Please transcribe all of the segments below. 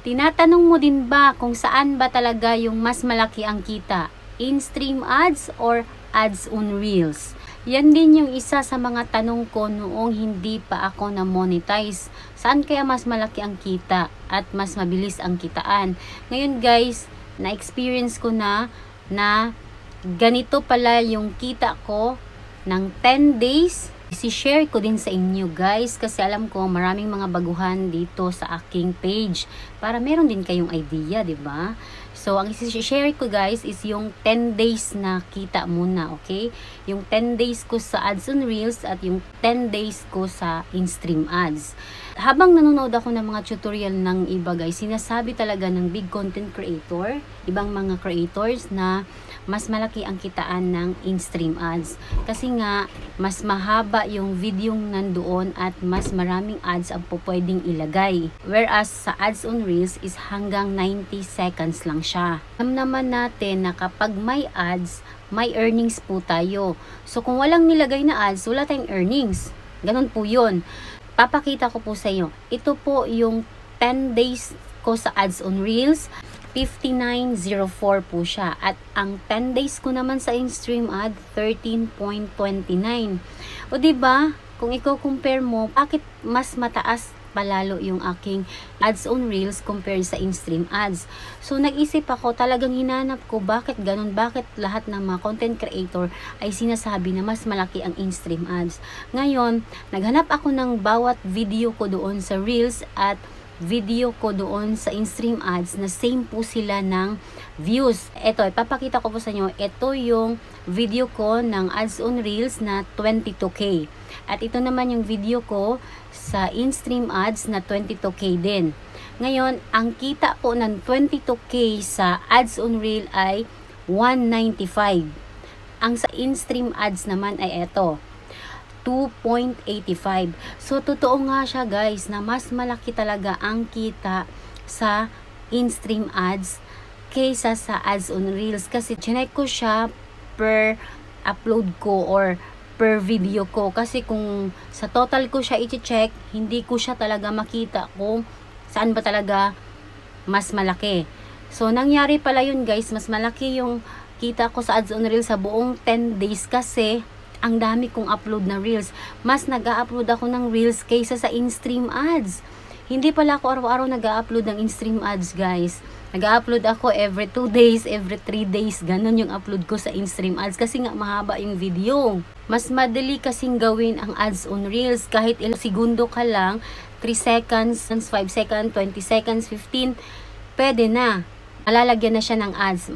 Tinatanong mo din ba kung saan ba talaga yung mas malaki ang kita? In-stream ads or ads on Reels? Yan din yung isa sa mga tanong ko noong hindi pa ako na-monetize. Saan kaya mas malaki ang kita at mas mabilis ang kitaan? Ngayon guys, na-experience ko na ganito pala yung kita ko ng 10 days. I-share ko din sa inyo guys kasi alam ko maraming mga baguhan dito sa aking page para meron din kayong idea, 'di ba? So ang i-share ko guys is yung 10 days na kita muna, okay? Yung 10 days ko sa ads on Reels at yung 10 days ko sa in-stream ads. Habang nanonood ako ng mga tutorial ng iba guys, sinasabi talaga ng big content creator, ibang mga creators na mas malaki ang kitaan ng in-stream ads. Kasi nga, mas mahaba yung video nandoon at mas maraming ads ang pwedeng ilagay. Whereas sa ads on Reels is hanggang 90 seconds lang siya. Alam naman natin na kapag may ads, may earnings po tayo. So kung walang nilagay na ads, wala tayong earnings. Ganun po yun. Papakita ko po sa inyo. Ito po yung 10 days ko sa ads on Reels. 59.04 po siya. At ang 10 days ko naman sa in-stream ad, 13.29. O diba, kung i-compare mo, bakit mas mataas palalo yung aking ads on Reels compared sa in-stream ads? So, nag-isip ako, talagang hinanap ko, bakit ganun? Bakit lahat ng mga content creator ay sinasabi na mas malaki ang in-stream ads? Ngayon, naghanap ako ng bawat video ko doon sa Reels at video ko doon sa in-stream ads na same po sila ng views. Ito, ipapakita ko po sa inyo. Ito yung video ko ng ads on Reels na 22k. At ito naman yung video ko sa in-stream ads na 22k din. Ngayon, ang kita po ng 22k sa ads on Reel ay 195. Ang sa in-stream ads naman ay ito, 2.85. So, totoo nga siya guys na mas malaki talaga ang kita sa in-stream ads kaysa sa ads on Reels. Kasi chinek ko siya per upload ko or per video ko. Kasi kung sa total ko siya i-check, hindi ko siya talaga makita kung saan ba talaga mas malaki. So, nangyari pala yun guys, mas malaki yung kita ko sa ads on Reels sa buong 10 days kasi ang dami kong upload na Reels. Mas nag-a-upload ako ng Reels kaysa sa in-stream ads. Hindi pala ako araw-araw nag-a-upload ng in-stream ads, guys. Nag-a-upload ako every 2 days, every 3 days. Ganon yung upload ko sa in-stream ads kasi nga mahaba yung video. Mas madali kasing gawin ang ads on Reels. Kahit ilang segundo ka lang, 3 seconds, 5 seconds, 20 seconds, 15, pwede na. Malalagyan na siya ng ads.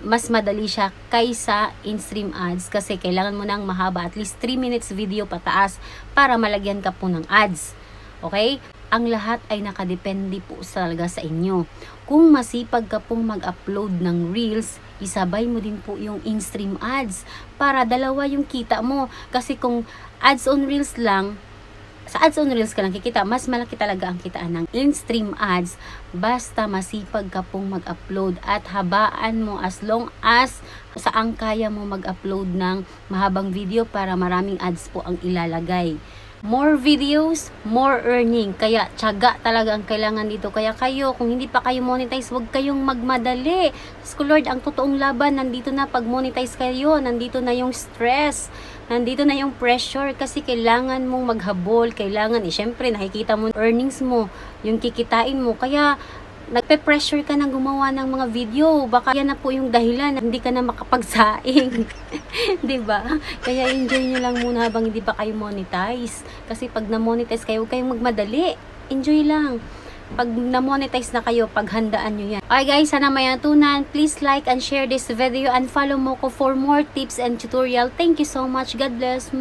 Mas madali siya kaysa in-stream ads kasi kailangan mo nang mahaba, at least 3 minutes video pataas para malagyan ka po ng ads. Okay? Ang lahat ay nakadepende po talaga sa inyo. Kung masipag ka pong mag-upload ng Reels, isabay mo din po yung in-stream ads para dalawa yung kita mo. Kasi kung ads on Reels lang, sa ads on Reels ka lang kikita, mas malaki talaga ang kitaan ng in-stream ads basta masipag ka pong mag-upload at habaan mo as long as saan kaya mo mag-upload ng mahabang video para maraming ads po ang ilalagay. More videos, more earning. Kaya tiyaga talaga ang kailangan dito. Kaya kayo, kung hindi pa kayo monetize, huwag kayong magmadali. Diyos ko Lord, ang totoong laban, nandito na pag monetize kayo, nandito na yung stress, nandito na yung pressure kasi kailangan mong maghabol, kailangan, syempre nakikita mo earnings mo, yung kikitain mo, kaya nagpe-pressure ka na gumawa ng mga video, baka yan na po yung dahilan na hindi ka na makapagsaing. Diba? Kaya enjoy nyo lang muna habang hindi pa kayo monetize, kasi pag na-monetize kayo, huwag kayong magmadali, enjoy lang. Pag na-monetize na kayo, paghandaan nyo yan. Okay guys, sana may natunan. Please like and share this video and follow mo ko for more tips and tutorial. Thank you so much. God bless.